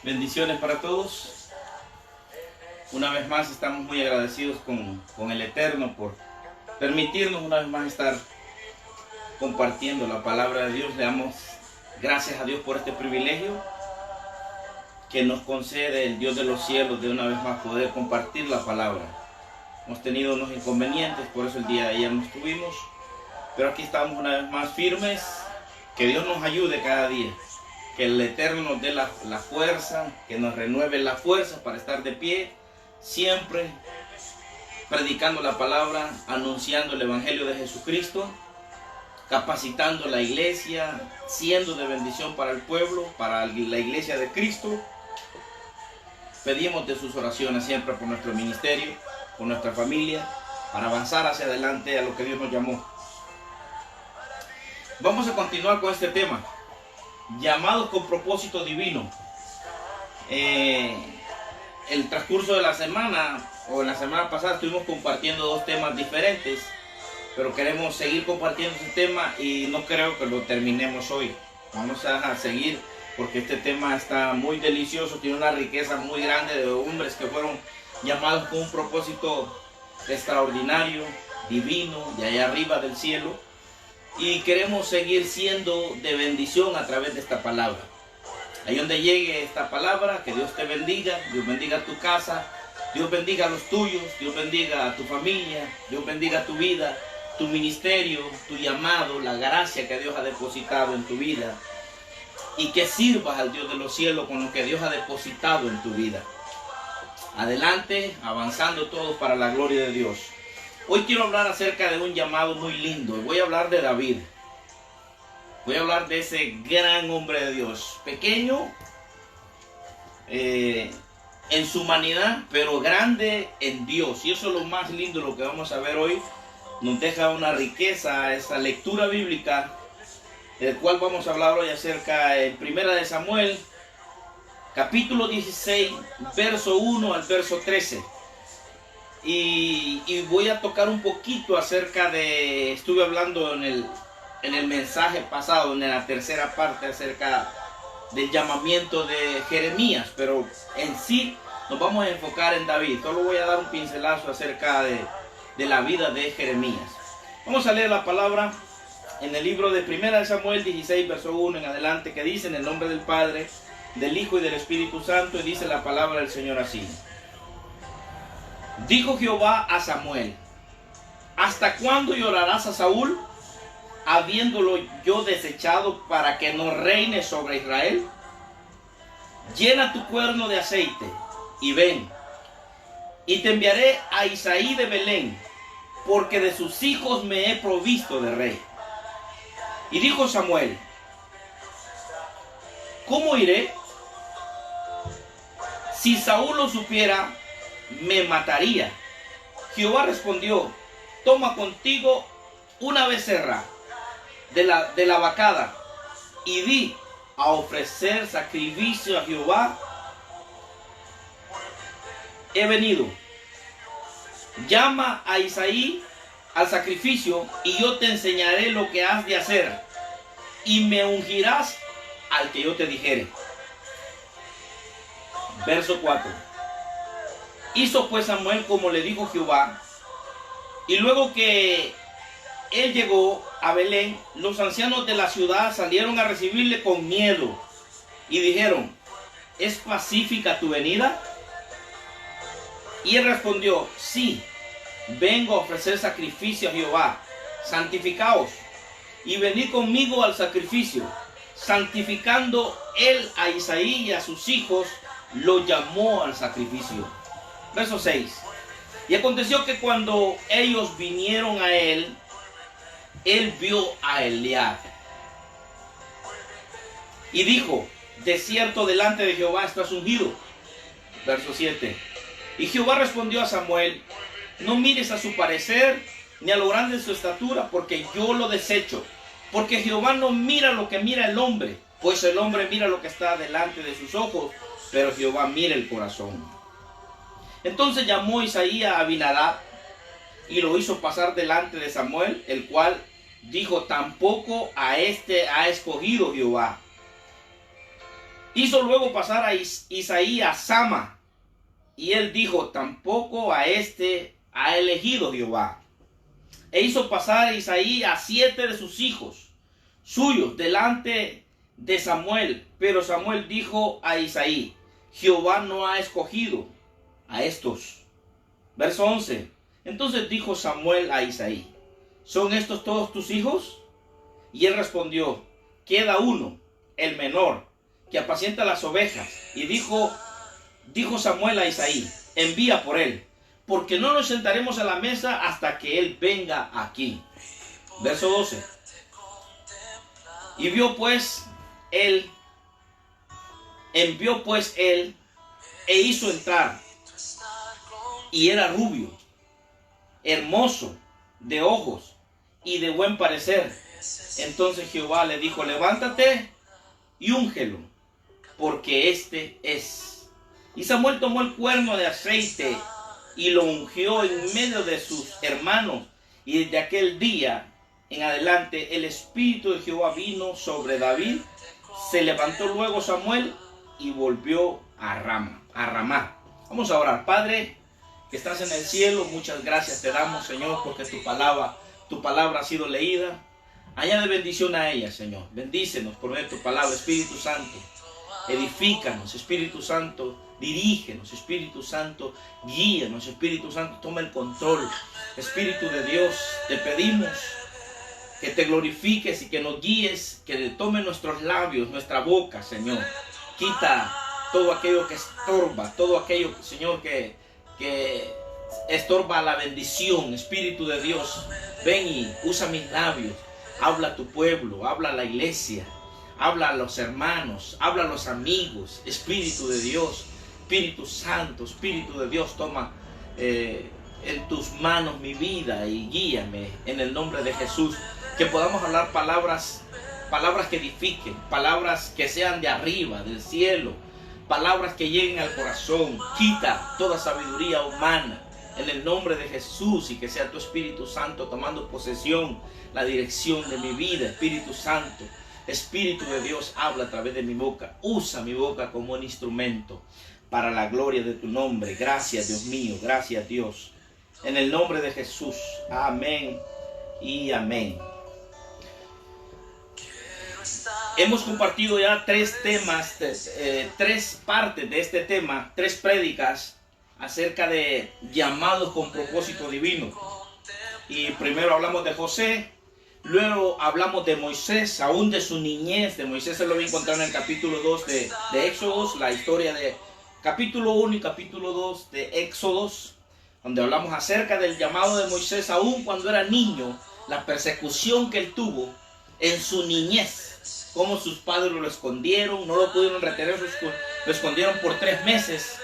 Bendiciones para todos. Una vez más estamos muy agradecidos con el Eterno por permitirnos una vez más estar compartiendo la palabra de Dios. Le damos gracias a Dios por este privilegio que nos concede el Dios de los cielos de una vez más poder compartir la palabra. Hemos tenido unos inconvenientes, por eso el día de ayer no estuvimos, pero aquí estamos una vez más firmes. Que Dios nos ayude cada día, que el Eterno nos dé la fuerza, que nos renueve la fuerza para estar de pie, siempre predicando la palabra, anunciando el Evangelio de Jesucristo, capacitando la iglesia, siendo de bendición para el pueblo, para la iglesia de Cristo. Pedimos de sus oraciones siempre por nuestro ministerio, por nuestra familia, para avanzar hacia adelante a lo que Dios nos llamó. Vamos a continuar con este tema, llamados con propósito divino. El transcurso de la semana, o en la semana pasada, estuvimos compartiendo dos temas diferentes, pero queremos seguir compartiendo ese tema y no creo que lo terminemos hoy. Vamos a seguir porque este tema está muy delicioso, tiene una riqueza muy grande de hombres que fueron llamados con un propósito extraordinario, divino, de allá arriba del cielo. Y queremos seguir siendo de bendición a través de esta palabra. Ahí donde llegue esta palabra, que Dios te bendiga, Dios bendiga tu casa, Dios bendiga a los tuyos, Dios bendiga a tu familia, Dios bendiga tu vida, tu ministerio, tu llamado, la gracia que Dios ha depositado en tu vida. Y que sirvas al Dios de los cielos con lo que Dios ha depositado en tu vida. Adelante, avanzando todos para la gloria de Dios. Hoy quiero hablar acerca de un llamado muy lindo. Voy a hablar de David. Voy a hablar de ese gran hombre de Dios. Pequeño en su humanidad, pero grande en Dios. Y eso es lo más lindo, lo que vamos a ver hoy. Nos deja una riqueza esa lectura bíblica, del cual vamos a hablar hoy acerca de 1 de Samuel, capítulo 16, verso 1 al verso 13. Y voy a tocar un poquito acerca de, estuve hablando en el mensaje pasado, en la tercera parte, acerca del llamamiento de Jeremías, pero en sí nos vamos a enfocar en David. Solo voy a dar un pincelazo acerca de la vida de Jeremías. Vamos a leer la palabra en el libro de 1 de Samuel 16, verso 1 en adelante, que dice: en el nombre del Padre, del Hijo y del Espíritu Santo, y dice la palabra del Señor así. Dijo Jehová a Samuel: ¿hasta cuándo llorarás a Saúl, habiéndolo yo desechado, para que no reine sobre Israel? Llena tu cuerno de aceite y ven, y te enviaré a Isaí de Belén, porque de sus hijos me he provisto de rey. Y dijo Samuel: ¿cómo iré? Si Saúl lo supiera, me mataría. Jehová respondió: toma contigo una becerra de la vacada, y di a ofrecer sacrificio a Jehová he venido. Llama a Isaí al sacrificio, y yo te enseñaré lo que has de hacer, y me ungirás al que yo te dijere. Verso 4. Hizo pues Samuel como le dijo Jehová, y luego que él llegó a Belén, los ancianos de la ciudad salieron a recibirle con miedo, y dijeron: ¿es pacífica tu venida? Y él respondió: sí, vengo a ofrecer sacrificio a Jehová. Santificaos y venid conmigo al sacrificio. Santificando él a Isaí y a sus hijos, lo llamó al sacrificio. Verso 6. Y aconteció que cuando ellos vinieron a él, él vio a Eliab y dijo: de cierto delante de Jehová estás ungido. Verso 7. Y Jehová respondió a Samuel: no mires a su parecer, ni a lo grande de su estatura, porque yo lo desecho. Porque Jehová no mira lo que mira el hombre, pues el hombre mira lo que está delante de sus ojos, pero Jehová mira el corazón. Entonces llamó Isaí a Abinadab y lo hizo pasar delante de Samuel, el cual dijo: tampoco a este ha escogido Jehová. Hizo luego pasar a Isaí a Sama, y él dijo: tampoco a este ha elegido Jehová. E hizo pasar a Isaí a 7 de sus hijos suyos delante de Samuel. Pero Samuel dijo a Isaí: Jehová no ha escogido a estos. Verso 11. Entonces dijo Samuel a Isaí: ¿son estos todos tus hijos? Y él respondió: queda uno, el menor, que apacienta las ovejas. Y dijo Samuel a Isaí: envía por él, porque no nos sentaremos a la mesa hasta que él venga aquí. Verso 12. Y envió pues él e hizo entrar, y era rubio, hermoso de ojos y de buen parecer. Entonces Jehová le dijo: levántate y úngelo, porque este es. Y Samuel tomó el cuerno de aceite y lo ungió en medio de sus hermanos. Y desde aquel día en adelante el Espíritu de Jehová vino sobre David. Se levantó luego Samuel y volvió a Ramá. Vamos a orar. Padre, que estás en el cielo, muchas gracias te damos, Señor, porque tu palabra ha sido leída. Añade bendición a ella, Señor. Bendícenos por medio de tu palabra, Espíritu Santo. Edifícanos, Espíritu Santo. Dirígenos, Espíritu Santo. Guíanos, Espíritu Santo. Toma el control. Espíritu de Dios, te pedimos que te glorifiques y que nos guíes, que tome nuestros labios, nuestra boca, Señor. Quita todo aquello que estorba, todo aquello, Señor, que estorba la bendición. Espíritu de Dios, ven y usa mis labios. Habla a tu pueblo, habla a la iglesia, habla a los hermanos, habla a los amigos. Espíritu de Dios, Espíritu Santo, Espíritu de Dios, toma en tus manos mi vida y guíame en el nombre de Jesús. Que podamos hablar palabras que edifiquen, palabras que sean de arriba, del cielo, palabras que lleguen al corazón. Quita toda sabiduría humana en el nombre de Jesús, y que sea tu Espíritu Santo tomando posesión, la dirección de mi vida. Espíritu Santo, Espíritu de Dios, habla a través de mi boca. Usa mi boca como un instrumento para la gloria de tu nombre. Gracias, Dios mío, gracias, Dios. En el nombre de Jesús, amén y amén. Hemos compartido ya 3 temas, 3 partes de este tema, 3 prédicas acerca de llamados con propósito divino. Y primero hablamos de José, luego hablamos de Moisés, aún de su niñez. De Moisés se lo voy a encontrar en el capítulo 2 de Éxodos, la historia de capítulo 1 y capítulo 2 de Éxodos, donde hablamos acerca del llamado de Moisés aún cuando era niño, la persecución que él tuvo en su niñez. Cómo sus padres lo escondieron, no lo pudieron retener, lo escondieron por 3 meses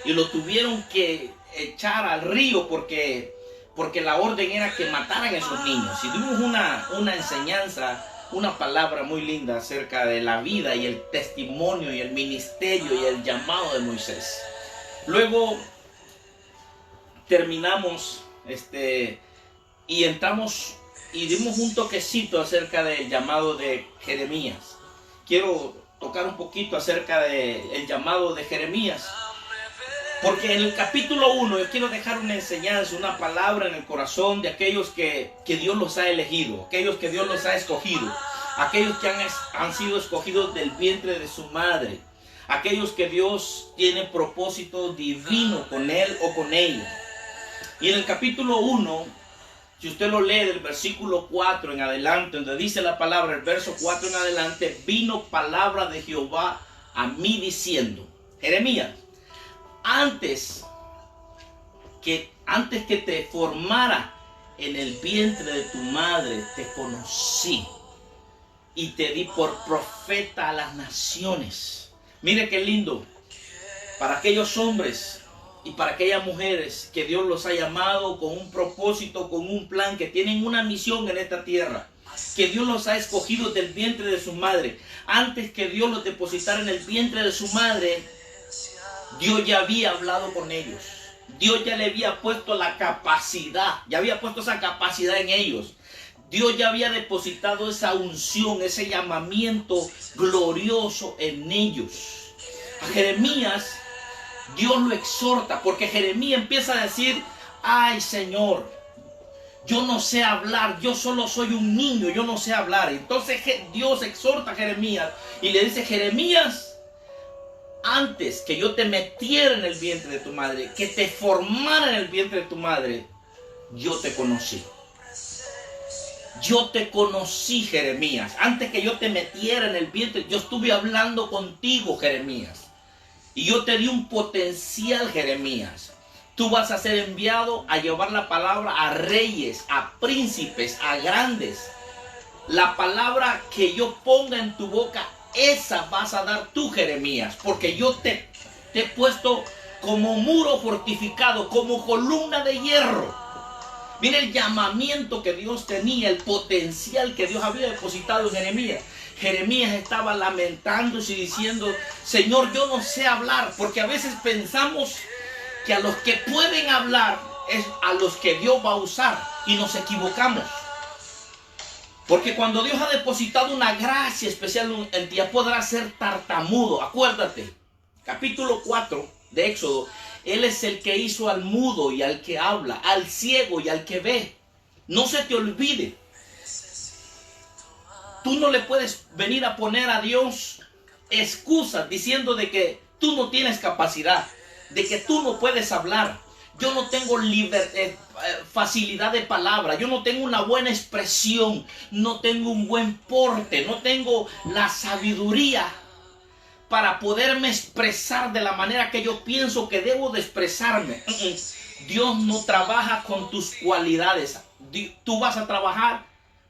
y lo tuvieron que echar al río porque la orden era que mataran a esos niños. Y tuvimos una enseñanza, una palabra muy linda acerca de la vida y el testimonio y el ministerio y el llamado de Moisés. Luego terminamos y entramos y dimos un toquecito acerca del llamado de Jeremías. Quiero tocar un poquito acerca del llamado de Jeremías, porque en el capítulo 1 yo quiero dejar una enseñanza, una palabra en el corazón de aquellos que Dios los ha elegido, aquellos que Dios los ha escogido, aquellos que han sido escogidos del vientre de su madre, aquellos que Dios tiene propósito divino con él o con ella. Y en el capítulo 1, si usted lo lee del versículo 4 en adelante, donde dice la palabra, el verso 4 en adelante, vino palabra de Jehová a mí diciendo: Jeremías, antes que te formara en el vientre de tu madre, te conocí y te di por profeta a las naciones. Mire qué lindo para aquellos hombres y para aquellas mujeres que Dios los ha llamado con un propósito, con un plan, que tienen una misión en esta tierra, que Dios los ha escogido del vientre de su madre. Antes que Dios los depositara en el vientre de su madre, Dios ya había hablado con ellos. Dios ya le había puesto la capacidad, ya había puesto esa capacidad en ellos. Dios ya había depositado esa unción, ese llamamiento glorioso en ellos. A Jeremías Dios lo exhorta, porque Jeremías empieza a decir: ay, Señor, yo no sé hablar, yo solo soy un niño, yo no sé hablar. Entonces Dios exhorta a Jeremías y le dice: Jeremías, antes que yo te metiera en el vientre de tu madre, que te formara en el vientre de tu madre, yo te conocí. Yo te conocí, Jeremías. Antes que yo te metiera en el vientre, yo estuve hablando contigo, Jeremías. Y yo te di un potencial, Jeremías. Tú vas a ser enviado a llevar la palabra a reyes, a príncipes, a grandes. La palabra que yo ponga en tu boca, esa vas a dar tú, Jeremías. Porque yo te he puesto como muro fortificado, como columna de hierro. Mira el llamamiento que Dios tenía, el potencial que Dios había depositado en Jeremías. Jeremías estaba lamentándose y diciendo: Señor, yo no sé hablar. Porque a veces pensamos que a los que pueden hablar es a los que Dios va a usar, y nos equivocamos. Porque cuando Dios ha depositado una gracia especial en ti, ya podrás ser tartamudo. Acuérdate, capítulo 4 de Éxodo: Él es el que hizo al mudo y al que habla, al ciego y al que ve. No se te olvide. Tú no le puedes venir a poner a Dios excusas diciendo de que tú no tienes capacidad, de que tú no puedes hablar. Yo no tengo facilidad de palabra, yo no tengo una buena expresión, no tengo un buen porte, no tengo la sabiduría para poderme expresar de la manera que yo pienso que debo de expresarme. Dios no trabaja con tus cualidades. Tú vas a trabajar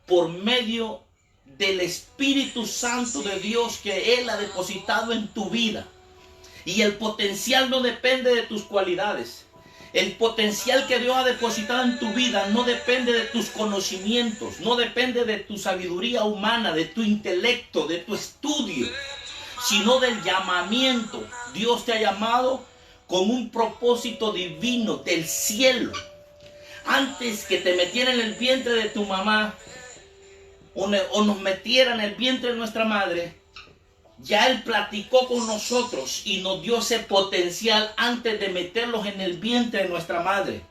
por medio del Espíritu Santo de Dios que Él ha depositado en tu vida. Y el potencial no depende de tus cualidades. El potencial que Dios ha depositado en tu vida no depende de tus conocimientos, no depende de tu sabiduría humana, de tu intelecto, de tu estudio, sino del llamamiento. Dios te ha llamado con un propósito divino del cielo. Antes que te metiera en el vientre de tu mamá o nos metiera en el vientre de nuestra madre, ya Él platicó con nosotros y nos dio ese potencial antes de meterlos en el vientre de nuestra madre.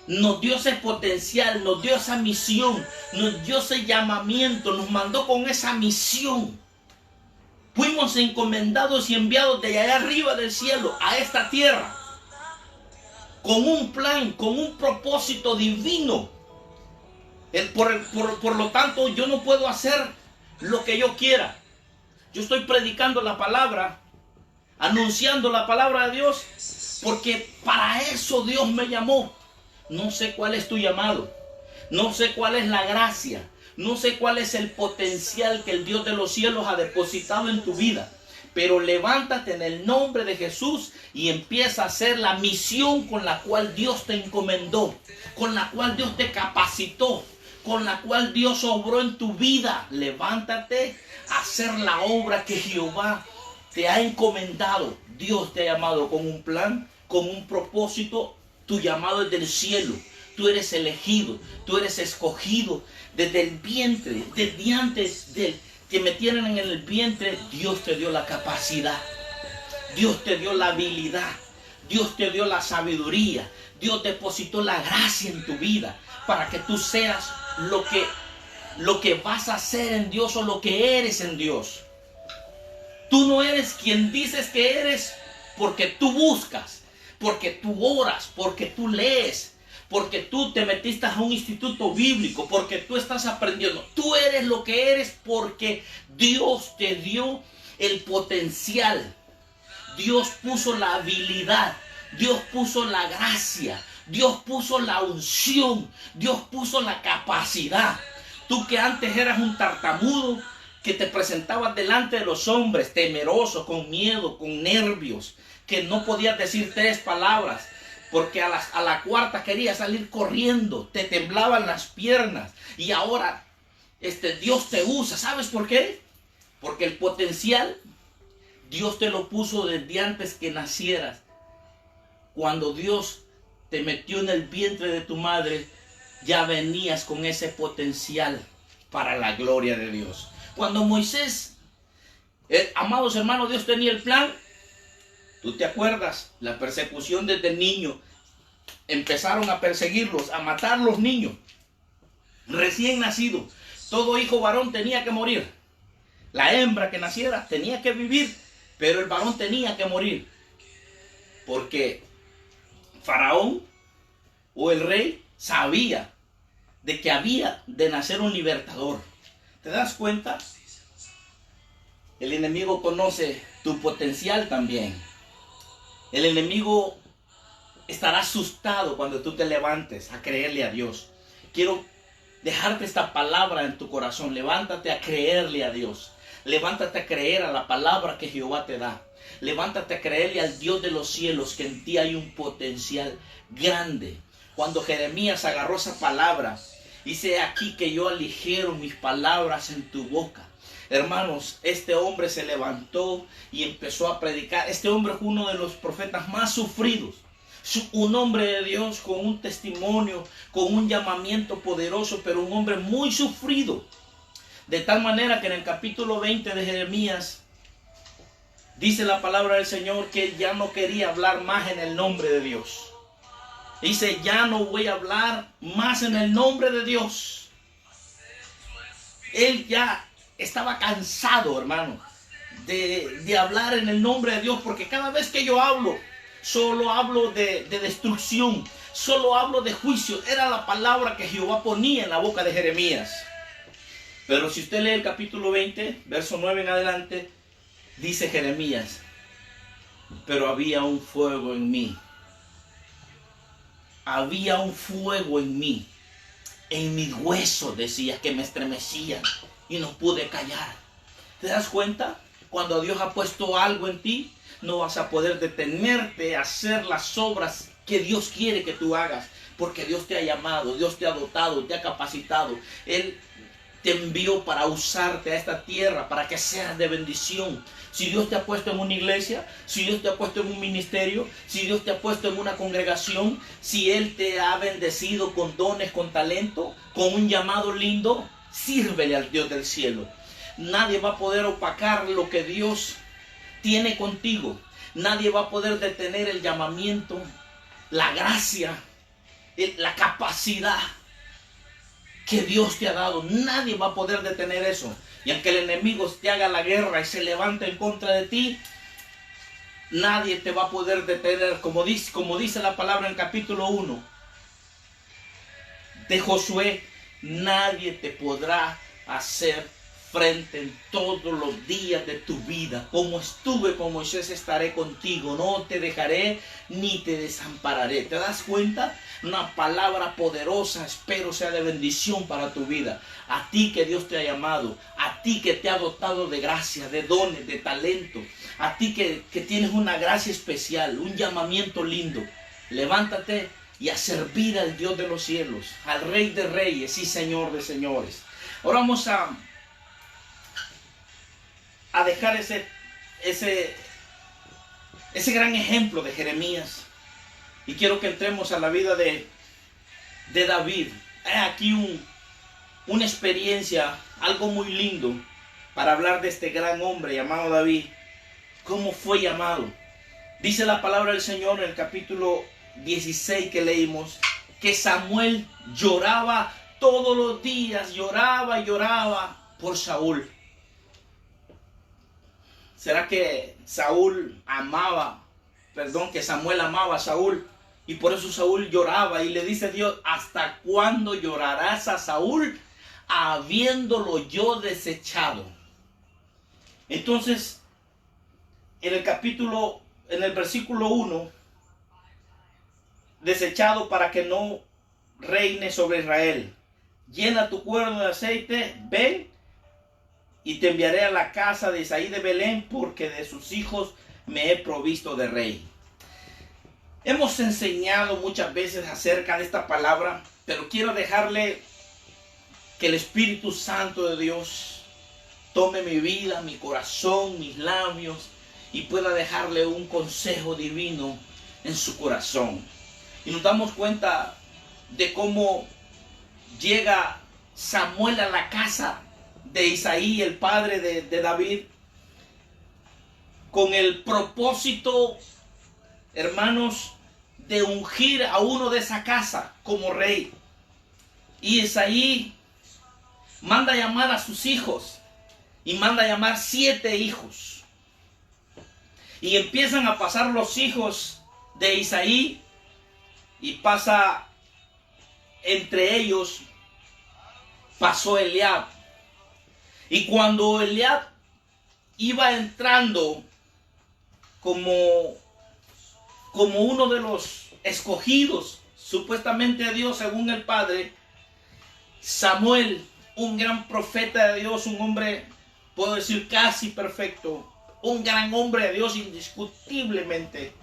Nos dio ese potencial, nos dio esa misión, nos dio ese llamamiento, nos mandó con esa misión. Fuimos encomendados y enviados de allá arriba del cielo a esta tierra con un plan, con un propósito divino. Por lo tanto, yo no puedo hacer lo que yo quiera. Yo estoy predicando la palabra, anunciando la palabra de Dios, porque para eso Dios me llamó. No sé cuál es tu llamado, no sé cuál es la gracia, no sé cuál es el potencial que el Dios de los cielos ha depositado en tu vida. Pero levántate en el nombre de Jesús y empieza a hacer la misión con la cual Dios te encomendó, con la cual Dios te capacitó, con la cual Dios obró en tu vida. Levántate a hacer la obra que Jehová te ha encomendado. Dios te ha llamado con un plan, con un propósito. Tu llamado es del cielo. Tú eres elegido, tú eres escogido desde el vientre, desde antes de que metieran en el vientre. Dios te dio la capacidad, Dios te dio la habilidad, Dios te dio la sabiduría, Dios depositó la gracia en tu vida para que tú seas lo que vas a hacer en Dios o lo que eres en Dios. Tú no eres quien dices que eres porque tú buscas, porque tú oras, porque tú lees, porque tú te metiste a un instituto bíblico, porque tú estás aprendiendo. Tú eres lo que eres porque Dios te dio el potencial. Dios puso la habilidad, Dios puso la gracia, Dios puso la unción, Dios puso la capacidad. Tú que antes eras un tartamudo, que te presentabas delante de los hombres temeroso, con miedo, con nervios, que no podías decir 3 palabras, porque a la cuarta querías salir corriendo, te temblaban las piernas, y ahora Dios te usa. ¿Sabes por qué? Porque el potencial Dios te lo puso desde antes que nacieras. Cuando Dios te metió en el vientre de tu madre, ya venías con ese potencial para la gloria de Dios. Cuando Moisés, amados hermanos, Dios tenía el plan ¿Tú te acuerdas? La persecución desde niño. Empezaron a perseguirlos, a matar los niños. Recién nacidos. Todo hijo varón tenía que morir. La hembra que naciera tenía que vivir, pero el varón tenía que morir. Porque Faraón o el rey sabía de que había de nacer un libertador. ¿Te das cuenta? El enemigo conoce tu potencial también. El enemigo estará asustado cuando tú te levantes a creerle a Dios. Quiero dejarte esta palabra en tu corazón. Levántate a creerle a Dios. Levántate a creer a la palabra que Jehová te da. Levántate a creerle al Dios de los cielos, que en ti hay un potencial grande. Cuando Jeremías agarró esa palabra, dice aquí que yo aligero mis palabras en tu boca. Hermanos, este hombre se levantó y empezó a predicar. Este hombre fue uno de los profetas más sufridos. Un hombre de Dios con un testimonio, con un llamamiento poderoso, pero un hombre muy sufrido. De tal manera que en el capítulo 20 de Jeremías dice la palabra del Señor que él ya no quería hablar más en el nombre de Dios. Dice, ya no voy a hablar más en el nombre de Dios. Él ya estaba cansado, hermano, de hablar en el nombre de Dios, porque cada vez que yo hablo, solo hablo de destrucción, solo hablo de juicio. Era la palabra que Jehová ponía en la boca de Jeremías. Pero si usted lee el capítulo 20, verso 9 en adelante, dice Jeremías, pero había un fuego en mí. Había un fuego en mí. En mis huesos, decía, que me estremecían y no pude callar. ¿Te das cuenta? Cuando Dios ha puesto algo en ti, no vas a poder detenerte a hacer las obras que Dios quiere que tú hagas, porque Dios te ha llamado, Dios te ha dotado, te ha capacitado. Él te envió para usarte a esta tierra, para que seas de bendición. Si Dios te ha puesto en una iglesia, si Dios te ha puesto en un ministerio, si Dios te ha puesto en una congregación, si Él te ha bendecido con dones, con talento, con un llamado lindo, sírvele al Dios del cielo. Nadie va a poder opacar lo que Dios tiene contigo. Nadie va a poder detener el llamamiento, la gracia, la capacidad que Dios te ha dado. Nadie va a poder detener eso. Y aunque el enemigo te haga la guerra y se levante en contra de ti, nadie te va a poder detener. Como dice la palabra en el capítulo 1 de Josué, nadie te podrá hacer frente en todos los días de tu vida. Como estuve con Moisés, estaré contigo. No te dejaré ni te desampararé. ¿Te das cuenta? Una palabra poderosa, espero sea de bendición para tu vida. A ti que Dios te ha llamado, a ti que te ha dotado de gracia, de dones, de talento, a ti que tienes una gracia especial, un llamamiento lindo. Levántate y a servir al Dios de los cielos, al Rey de Reyes y Señor de Señores. Ahora vamos a dejar ese gran ejemplo de Jeremías. Y quiero que entremos a la vida de David. Hay aquí una experiencia, algo muy lindo, para hablar de este gran hombre llamado David. ¿Cómo fue llamado? Dice la palabra del Señor en el capítulo 16 que leímos, que Samuel lloraba todos los días, lloraba y lloraba por Saúl. ¿Será que Samuel amaba a Saúl? Y por eso Saúl lloraba y le dice a Dios, ¿hasta cuándo llorarás a Saúl habiéndolo yo desechado? Entonces, en el versículo 1, desechado para que no reine sobre Israel. Llena tu cuerno de aceite, ven y te enviaré a la casa de Isaí de Belén, porque de sus hijos me he provisto de rey. Hemos enseñado muchas veces acerca de esta palabra, pero quiero dejarle que el Espíritu Santo de Dios tome mi vida, mi corazón, mis labios y pueda dejarle un consejo divino en su corazón. Y nos damos cuenta de cómo llega Samuel a la casa de Isaí, el padre de David, con el propósito, hermanos, de ungir a uno de esa casa como rey. Y Isaí manda llamar a sus hijos y manda llamar 7 hijos. Y empiezan a pasar los hijos de Isaí y pasa entre ellos, pasó Eliab. Y cuando Eliab iba entrando como uno de los escogidos, supuestamente de Dios según el Padre, Samuel, un gran profeta de Dios, un hombre, puedo decir casi perfecto, un gran hombre de Dios indiscutiblemente.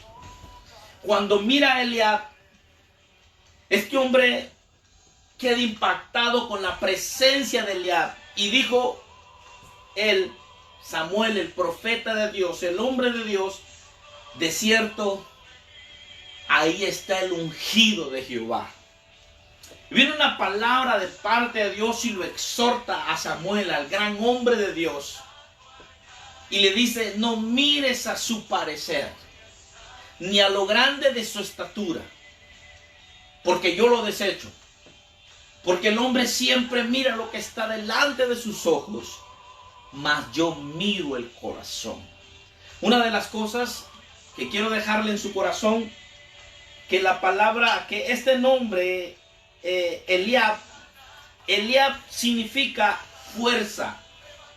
Cuando mira a Eliab, este hombre queda impactado con la presencia de Eliab y dijo él, Samuel, el profeta de Dios, el hombre de Dios, de cierto, ahí está el ungido de Jehová. Viene una palabra de parte de Dios y lo exhorta a Samuel, al gran hombre de Dios, y le dice: no mires a su parecer, ni a lo grande de su estatura, porque yo lo desecho. Porque el hombre siempre mira lo que está delante de sus ojos, mas yo miro el corazón. Una de las cosas que quiero dejarle en su corazón, que la palabra, que este nombre, Eliab significa fuerza.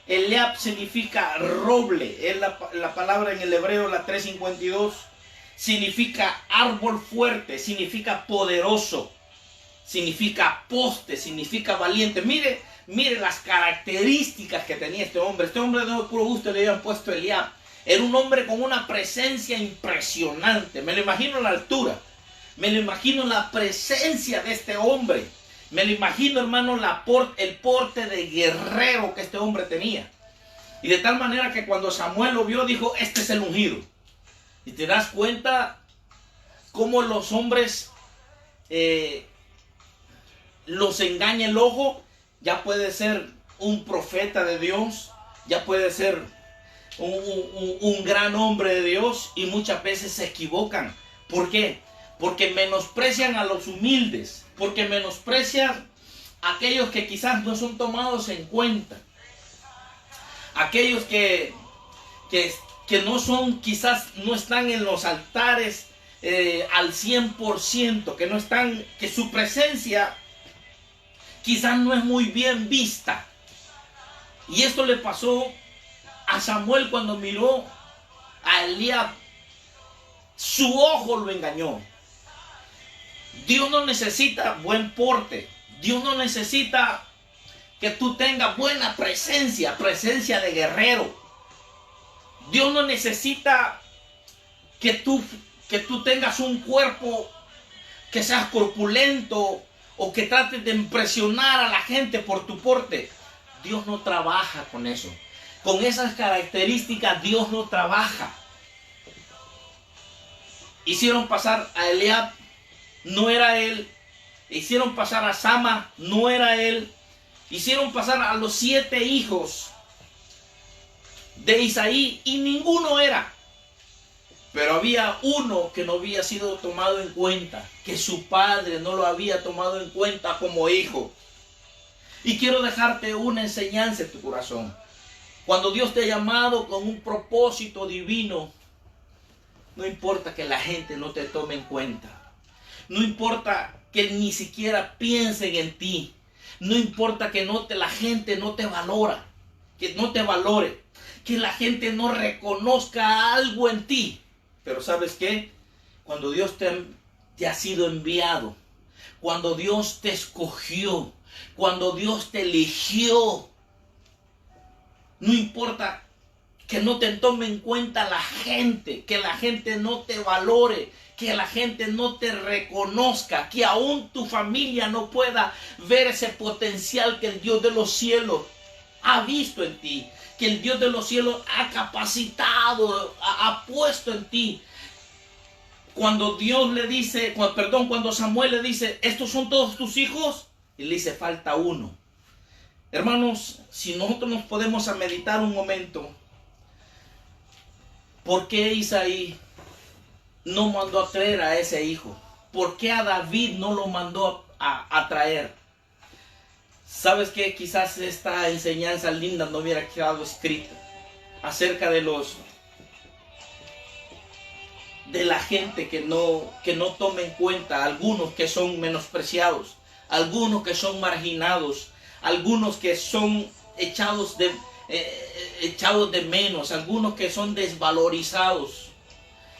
Eliab significa roble. Es la palabra en el hebreo, la 352, significa árbol fuerte, significa poderoso, significa poste, significa valiente. Mire las características que tenía este hombre. Este hombre de puro gusto le habían puesto Eliab. Era un hombre con una presencia impresionante. Me lo imagino a la altura. Me lo imagino la presencia de este hombre. Me lo imagino, hermano, el porte de guerrero que este hombre tenía. Y de tal manera que cuando Samuel lo vio, dijo: este es el ungido. Y te das cuenta cómo los hombres los engaña el ojo. Ya puede ser un profeta de Dios, ya puede ser un gran hombre de Dios, y muchas veces se equivocan. ¿Por qué? Porque menosprecian a los humildes, porque menosprecian a aquellos que quizás no son tomados en cuenta, aquellos que no son, quizás no están en los altares al 100%, que no están, que su presencia quizás no es muy bien vista. Y esto le pasó a Samuel cuando miró a Eliab. Su ojo lo engañó. Dios no necesita buen porte. Dios no necesita que tú tengas buena presencia de guerrero. Dios no necesita que tú tengas un cuerpo que seas corpulento o que trates de impresionar a la gente por tu porte. Dios no trabaja con eso. Con esas características Dios no trabaja. Hicieron pasar a Eliab, no era él. Hicieron pasar a Sama, no era él. Hicieron pasar a los 7 hijos de Isaí y ninguno era. Pero había uno que no había sido tomado en cuenta, que su padre no lo había tomado en cuenta como hijo. Y quiero dejarte una enseñanza en tu corazón. Cuando Dios te ha llamado con un propósito divino, no importa que la gente no te tome en cuenta. No importa que ni siquiera piensen en ti. No importa que la gente no te valora, que no te valore, que la gente no reconozca algo en ti. Pero ¿sabes qué? Cuando Dios te ha sido enviado, cuando Dios te escogió, cuando Dios te eligió, no importa que no te tome en cuenta la gente, que la gente no te valore, que la gente no te reconozca, que aún tu familia no pueda ver ese potencial que el Dios de los cielos ha visto en ti, que el Dios de los cielos ha capacitado, ha puesto en ti. Cuando cuando Samuel le dice: estos son todos tus hijos, y le dice: falta uno. Hermanos, si nosotros nos podemos a meditar un momento, ¿por qué Isaí no mandó a traer a ese hijo? ¿Por qué a David no lo mandó a traer? ¿Sabes qué? Quizás esta enseñanza linda no hubiera quedado escrita acerca de la gente que no toma en cuenta, algunos que son menospreciados, algunos que son marginados, algunos que son echados de menos, algunos que son desvalorizados.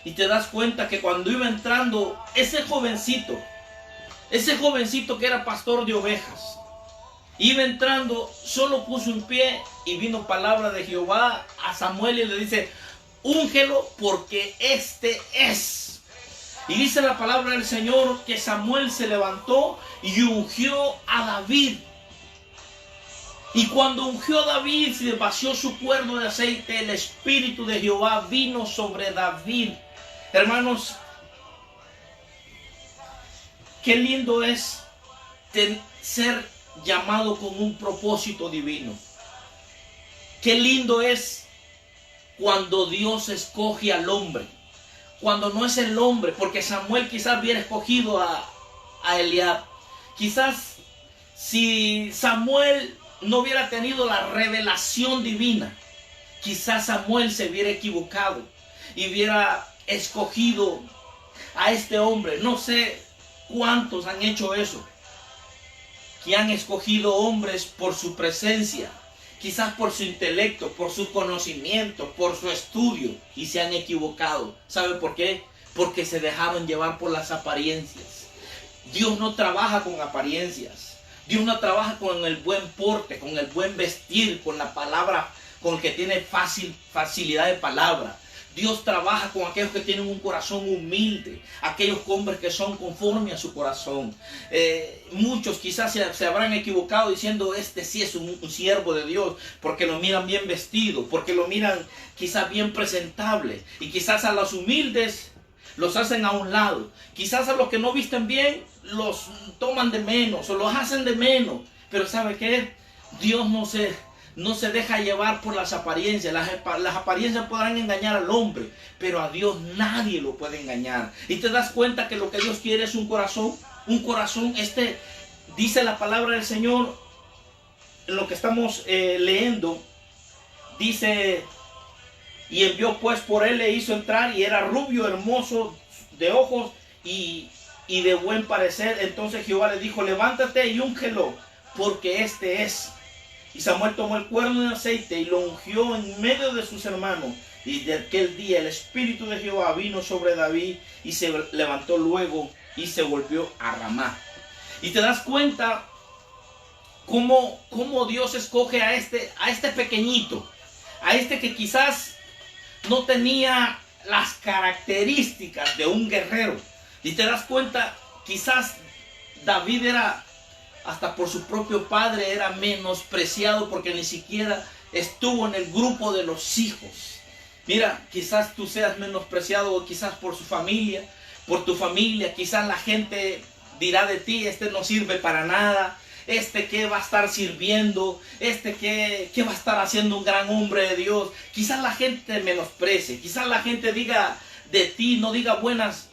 Y te das cuenta que cuando iba entrando ese jovencito que era pastor de ovejas, iba entrando, solo puso un pie y vino palabra de Jehová a Samuel y le dice: úngelo porque este es. Y dice la palabra del Señor que Samuel se levantó y ungió a David. Y cuando ungió a David, se vació su cuerno de aceite, el Espíritu de Jehová vino sobre David. Hermanos, qué lindo es ser llamado con un propósito divino. Qué lindo es cuando Dios escoge al hombre. Cuando no es el hombre, porque Samuel quizás hubiera escogido a Eliab. Quizás si Samuel no hubiera tenido la revelación divina, quizás Samuel se hubiera equivocado y hubiera escogido a este hombre. No sé cuántos han hecho eso, que han escogido hombres por su presencia, quizás por su intelecto, por su conocimiento, por su estudio, y se han equivocado. ¿Sabe por qué? Porque se dejaron llevar por las apariencias. Dios no trabaja con apariencias. Dios no trabaja con el buen porte, con el buen vestir, con la palabra, con el que tiene facilidad de palabra. Dios trabaja con aquellos que tienen un corazón humilde, aquellos hombres que son conforme a su corazón. Muchos quizás se habrán equivocado diciendo: este sí es un siervo de Dios, porque lo miran bien vestido, porque lo miran quizás bien presentable. Y quizás a los humildes los hacen a un lado. Quizás a los que no visten bien los toman de menos o los hacen de menos. Pero ¿sabe qué? Dios no se deja llevar por las apariencias. Las apariencias podrán engañar al hombre, pero a Dios nadie lo puede engañar. Y te das cuenta que lo que Dios quiere es un corazón. Dice la palabra del Señor, en lo que estamos leyendo, dice: y envió pues por él, le hizo entrar, y era rubio, hermoso de ojos y de buen parecer. Entonces Jehová le dijo: levántate y úngelo, porque este es. Y Samuel tomó el cuerno de aceite y lo ungió en medio de sus hermanos. Y de aquel día el Espíritu de Jehová vino sobre David, y se levantó luego y se volvió a Ramá. Y te das cuenta cómo Dios escoge a este pequeñito, a este que quizás no tenía las características de un guerrero. Y te das cuenta, quizás David era, hasta por su propio padre, era menospreciado porque ni siquiera estuvo en el grupo de los hijos. Mira, quizás tú seas menospreciado, quizás por su familia, por tu familia. Quizás la gente dirá de ti: este no sirve para nada, este que va a estar sirviendo, este que va a estar haciendo un gran hombre de Dios. Quizás la gente te menosprecie, quizás la gente diga de ti, no diga buenas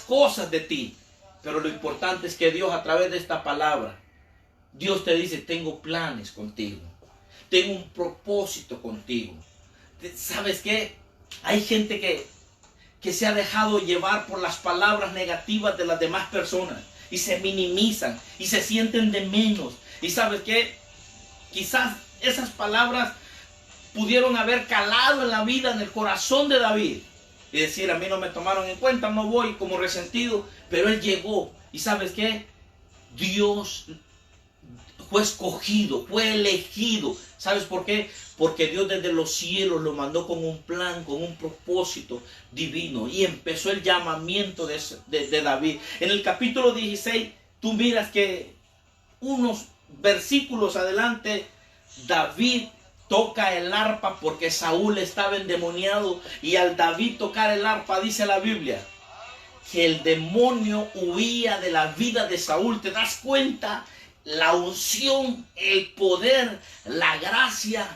cosas de ti. Pero lo importante es que Dios, a través de esta palabra, Dios te dice: tengo planes contigo, tengo un propósito contigo. ¿Sabes qué? Hay gente que se ha dejado llevar por las palabras negativas de las demás personas y se minimizan y se sienten de menos. Y ¿sabes qué? Quizás esas palabras pudieron haber calado en la vida, en el corazón de David, y decir: a mí no me tomaron en cuenta, no voy, como resentido. Pero él llegó, y ¿sabes qué? Dios fue escogido, fue elegido. ¿Sabes por qué? Porque Dios desde los cielos lo mandó con un plan, con un propósito divino. Y empezó el llamamiento de David. En el capítulo 16, tú miras que unos versículos adelante, David toca el arpa porque Saúl estaba endemoniado. Y al David tocar el arpa, dice la Biblia, que el demonio huía de la vida de Saúl. ¿Te das cuenta? La unción, el poder, la gracia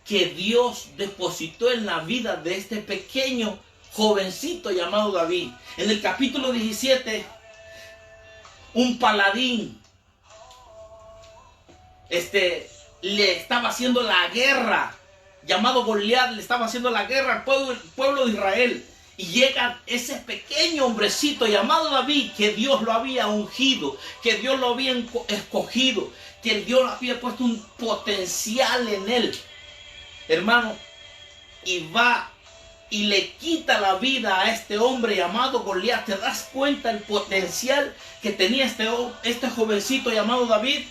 que Dios depositó en la vida de este pequeño jovencito llamado David. En el capítulo 17, un paladín le estaba haciendo la guerra, llamado Goliat, le estaba haciendo la guerra al pueblo de Israel. Y llega ese pequeño hombrecito llamado David, que Dios lo había ungido, que Dios lo había escogido, que Dios había puesto un potencial en él, hermano, y va y le quita la vida a este hombre llamado Goliat. ¿Te das cuenta el potencial que tenía este jovencito llamado David?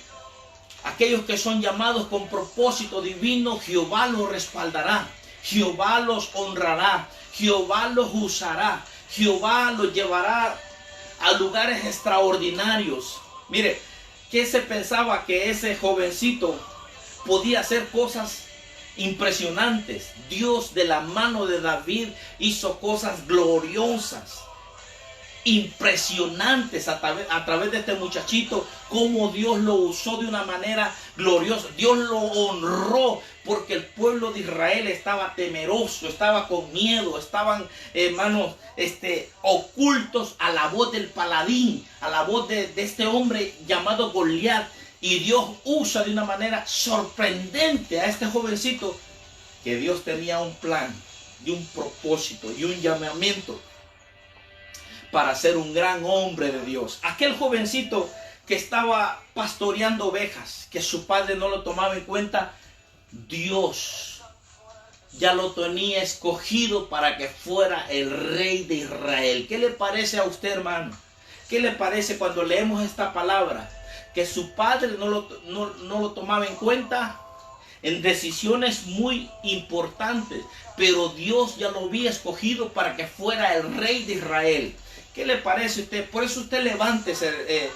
Aquellos que son llamados con propósito divino, Jehová los respaldará, Jehová los honrará, Jehová los usará, Jehová los llevará a lugares extraordinarios. Mire, ¿qué se pensaba? Que ese jovencito podía hacer cosas impresionantes. Dios, de la mano de David, hizo cosas gloriosas, impresionantes a través de este muchachito. Cómo Dios lo usó de una manera gloriosa. Dios lo honró, porque el pueblo de Israel estaba temeroso, estaba con miedo, estaban, hermanos, ocultos a la voz del paladín, a la voz de este hombre llamado Goliat. Y Dios usa de una manera sorprendente a este jovencito, que Dios tenía un plan y un propósito y un llamamiento para ser un gran hombre de Dios. Aquel jovencito que estaba pastoreando ovejas, que su padre no lo tomaba en cuenta, Dios ya lo tenía escogido para que fuera el rey de Israel. ¿Qué le parece a usted, hermano? ¿Qué le parece cuando leemos esta palabra? Que su padre no lo tomaba en cuenta en decisiones muy importantes, pero Dios ya lo había escogido para que fuera el rey de Israel. ¿Qué le parece a usted? Por eso usted levántese,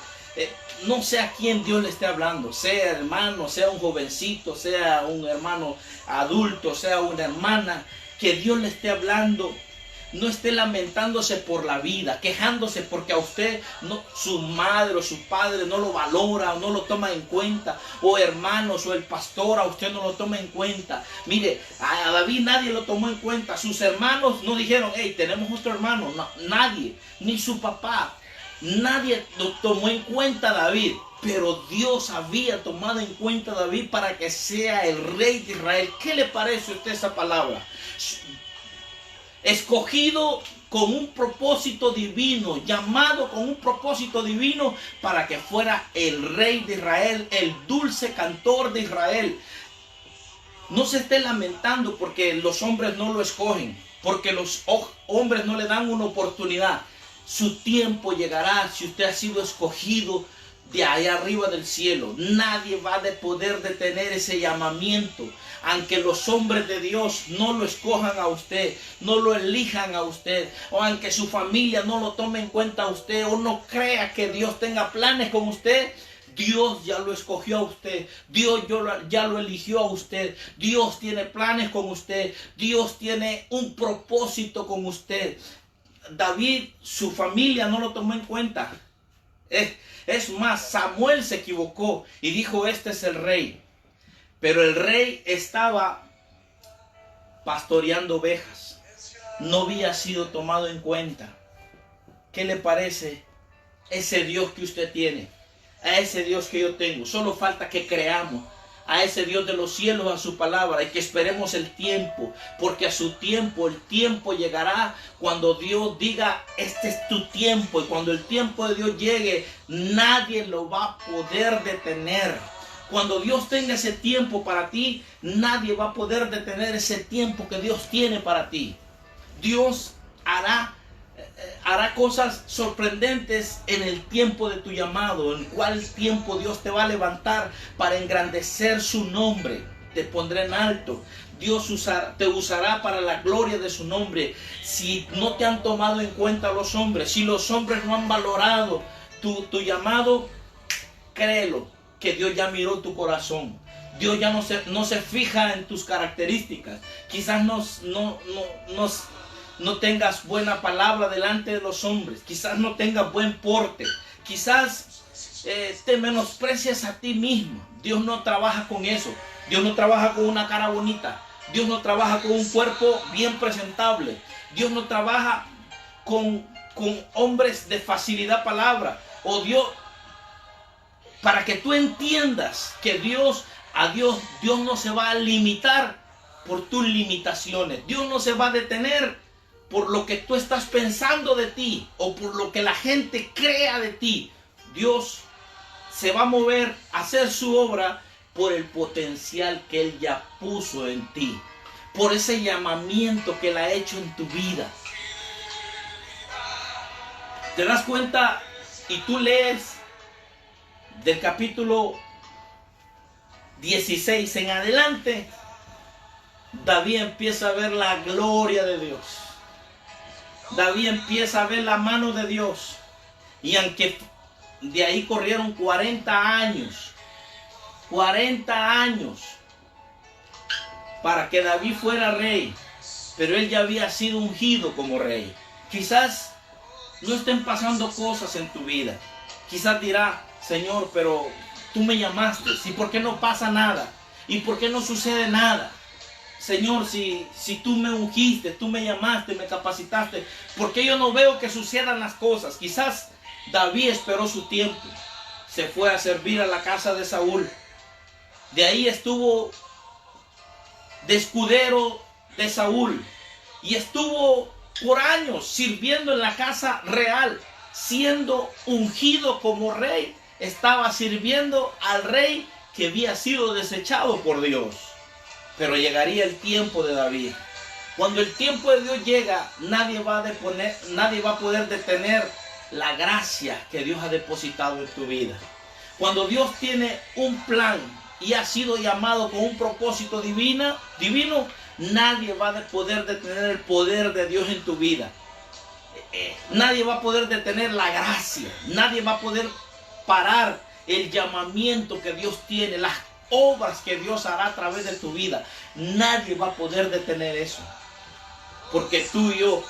no sé a quién Dios le esté hablando, sea hermano, sea un jovencito, sea un hermano adulto, sea una hermana, que Dios le esté hablando. No esté lamentándose por la vida, quejándose porque a usted su madre o su padre no lo valora o no lo toma en cuenta, o hermanos o el pastor a usted no lo toma en cuenta. Mire, a David nadie lo tomó en cuenta. Sus hermanos no dijeron, hey, tenemos otro hermano. No, nadie, ni su papá, nadie lo tomó en cuenta a David. Pero Dios había tomado en cuenta a David para que sea el rey de Israel. ¿Qué le parece a usted esa palabra? Escogido con un propósito divino, llamado con un propósito divino para que fuera el rey de Israel, el dulce cantor de Israel. No se esté lamentando porque los hombres no lo escogen, porque los hombres no le dan una oportunidad. Su tiempo llegará si usted ha sido escogido de allá arriba del cielo. Nadie va a poder detener ese llamamiento. Aunque los hombres de Dios no lo escojan a usted, no lo elijan a usted, o aunque su familia no lo tome en cuenta a usted, o no crea que Dios tenga planes con usted, Dios ya lo escogió a usted, Dios ya lo eligió a usted, Dios tiene planes con usted, Dios tiene un propósito con usted. David, su familia no lo tomó en cuenta. Es más, Samuel se equivocó y dijo, este es el rey. Pero el rey estaba pastoreando ovejas. No había sido tomado en cuenta. ¿Qué le parece ese Dios que usted tiene? A ese Dios que yo tengo. Solo falta que creamos a ese Dios de los cielos, a su palabra, y que esperemos el tiempo, porque a su tiempo, el tiempo llegará cuando Dios diga, este es tu tiempo, y cuando el tiempo de Dios llegue, nadie lo va a poder detener. Cuando Dios tenga ese tiempo para ti, nadie va a poder detener ese tiempo que Dios tiene para ti. Dios hará cosas sorprendentes en el tiempo de tu llamado, en cuál tiempo Dios te va a levantar para engrandecer su nombre. Te pondré en alto. Dios te usará para la gloria de su nombre. Si no te han tomado en cuenta los hombres, si los hombres no han valorado tu llamado, créelo, que Dios ya miró tu corazón. Dios ya no se fija en tus características. Quizás no tengas buena palabra delante de los hombres. Quizás no tengas buen porte. Quizás te menosprecias a ti mismo. Dios no trabaja con eso. Dios no trabaja con una cara bonita. Dios no trabaja con un cuerpo bien presentable. Dios no trabaja con hombres de facilidad palabra. O Dios, para que tú entiendas que Dios no se va a limitar por tus limitaciones. Dios no se va a detener por lo que tú estás pensando de ti o por lo que la gente crea de ti. Dios se va a mover a hacer su obra por el potencial que Él ya puso en ti, por ese llamamiento que Él ha hecho en tu vida. ¿Te das cuenta? Y tú lees del capítulo 16 en adelante, David empieza a ver la gloria de Dios. David empieza a ver la mano de Dios. Y aunque de ahí corrieron 40 años para que David fuera rey, pero él ya había sido ungido como rey. Quizás no estén pasando cosas en tu vida. Quizás dirá, Señor, pero tú me llamaste, ¿y por qué no pasa nada? ¿Y por qué no sucede nada? Señor, si tú me ungiste, tú me llamaste, me capacitaste, ¿por qué yo no veo que sucedan las cosas? Quizás David esperó su tiempo, se fue a servir a la casa de Saúl. De ahí estuvo de escudero de Saúl y estuvo por años sirviendo en la casa real, siendo ungido como rey. Estaba sirviendo al rey que había sido desechado por Dios. Pero llegaría el tiempo de David. Cuando el tiempo de Dios llega, nadie va a poder detener la gracia que Dios ha depositado en tu vida. Cuando Dios tiene un plan y ha sido llamado con un propósito divino, nadie va a poder detener el poder de Dios en tu vida. Nadie va a poder detener la gracia. Nadie va a poder parar el llamamiento que Dios tiene, las obras que Dios hará a través de tu vida. Nadie va a poder detener eso. Porque tú y yo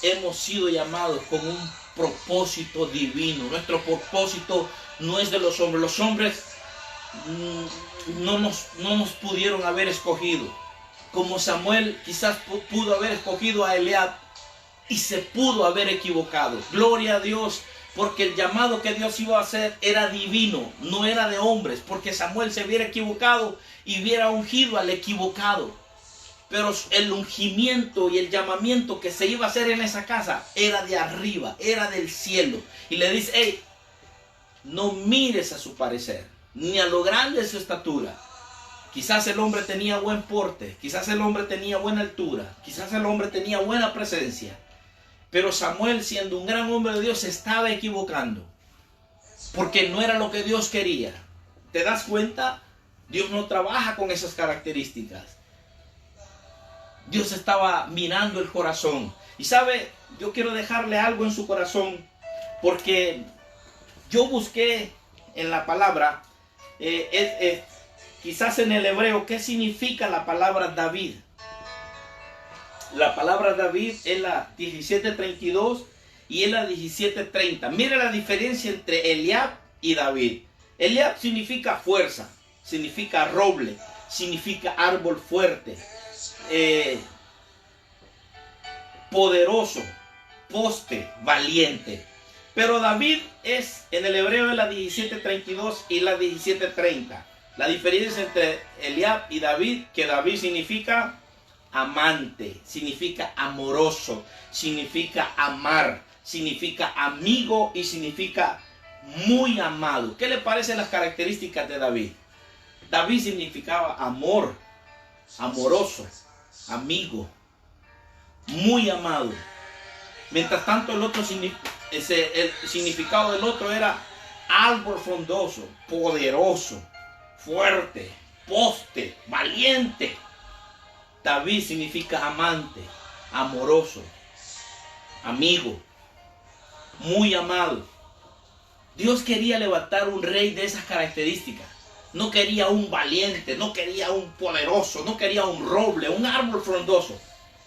hemos sido llamados con un propósito divino. Nuestro propósito no es de los hombres. Los hombres no nos pudieron haber escogido. Como Samuel quizás pudo haber escogido a Eliab y se pudo haber equivocado. Gloria a Dios, porque el llamado que Dios iba a hacer era divino, no era de hombres, porque Samuel se hubiera equivocado y hubiera ungido al equivocado. Pero el ungimiento y el llamamiento que se iba a hacer en esa casa era de arriba, era del cielo. Y le dice, hey, no mires a su parecer, ni a lo grande de su estatura. Quizás el hombre tenía buen porte, quizás el hombre tenía buena altura, quizás el hombre tenía buena presencia. Pero Samuel, siendo un gran hombre de Dios, se estaba equivocando. Porque no era lo que Dios quería. ¿Te das cuenta? Dios no trabaja con esas características. Dios estaba mirando el corazón. Y sabe, yo quiero dejarle algo en su corazón. Porque yo busqué en la palabra, quizás en el hebreo, ¿qué significa la palabra David? La palabra David es la 1732 y es la 1730. Mira la diferencia entre Eliab y David. Eliab significa fuerza, significa roble, significa árbol fuerte, poderoso, poste, valiente. Pero David es, en el hebreo, es la 1732 y la 1730. La diferencia entre Eliab y David, que David significa amante, significa amoroso, significa amar, significa amigo y significa muy amado. ¿Qué le parecen las características de David? David significaba amor, amoroso, amigo, muy amado. Mientras tanto el significado del otro era árbol frondoso, poderoso, fuerte, poste, valiente. David significa amante, amoroso, amigo, muy amado. Dios quería levantar un rey de esas características. No quería un valiente, no quería un poderoso, no quería un roble, un árbol frondoso.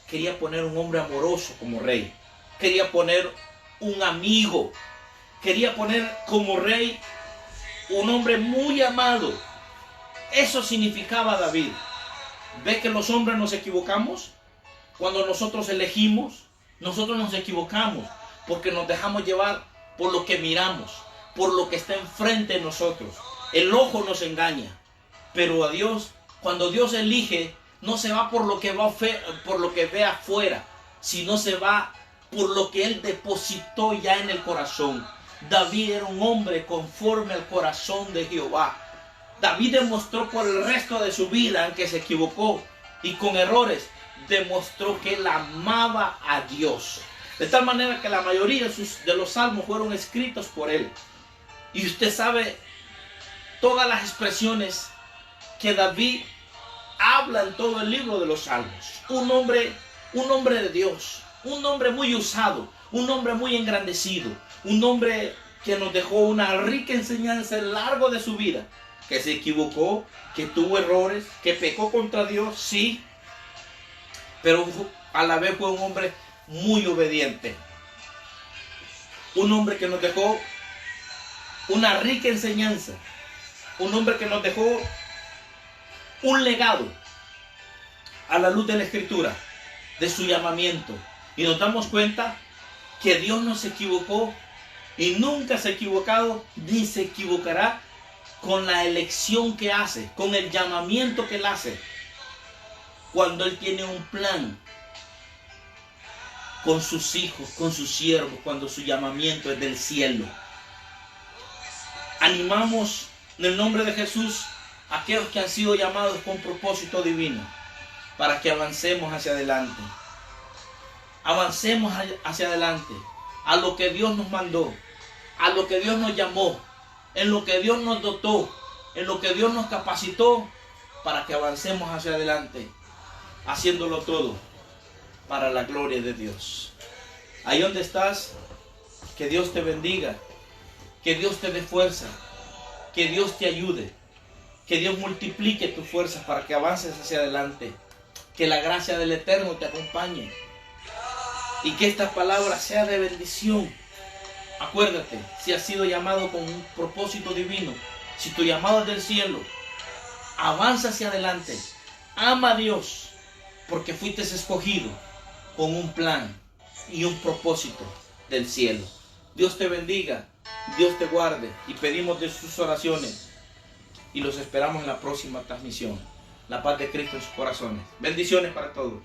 Quería poner un hombre amoroso como rey. Quería poner un amigo. Quería poner como rey un hombre muy amado. Eso significaba David. ¿Ve que los hombres nos equivocamos? Cuando nosotros elegimos, nosotros nos equivocamos porque nos dejamos llevar por lo que miramos, por lo que está enfrente de nosotros. El ojo nos engaña, pero a Dios, cuando Dios elige, no se va por lo que ve afuera, sino se va por lo que Él depositó ya en el corazón. David era un hombre conforme al corazón de Jehová. David demostró por el resto de su vida, aunque se equivocó y con errores, demostró que él amaba a Dios. De tal manera que la mayoría de los salmos fueron escritos por él. Y usted sabe todas las expresiones que David habla en todo el libro de los salmos. Un hombre de Dios, un hombre muy usado, un hombre muy engrandecido, un hombre que nos dejó una rica enseñanza a lo largo de su vida, que se equivocó, que tuvo errores, que pecó contra Dios, sí, pero a la vez fue un hombre muy obediente. Un hombre que nos dejó una rica enseñanza. Un hombre que nos dejó un legado a la luz de la Escritura, de su llamamiento. Y nos damos cuenta que Dios no se equivocó y nunca se ha equivocado, ni se equivocará con la elección que hace, con el llamamiento que Él hace. Cuando Él tiene un plan con sus hijos, con sus siervos, cuando su llamamiento es del cielo. Animamos en el nombre de Jesús a aquellos que han sido llamados con propósito divino, para que avancemos hacia adelante. Avancemos hacia adelante, a lo que Dios nos mandó, a lo que Dios nos llamó, en lo que Dios nos dotó, en lo que Dios nos capacitó, para que avancemos hacia adelante, haciéndolo todo para la gloria de Dios. Ahí donde estás, que Dios te bendiga, que Dios te dé fuerza, que Dios te ayude, que Dios multiplique tus fuerzas para que avances hacia adelante, que la gracia del Eterno te acompañe y que esta palabra sea de bendición. Acuérdate, si has sido llamado con un propósito divino, si tu llamado es del cielo, avanza hacia adelante, ama a Dios, porque fuiste escogido con un plan y un propósito del cielo. Dios te bendiga, Dios te guarde, y pedimos de sus oraciones y los esperamos en la próxima transmisión. La paz de Cristo en sus corazones. Bendiciones para todos.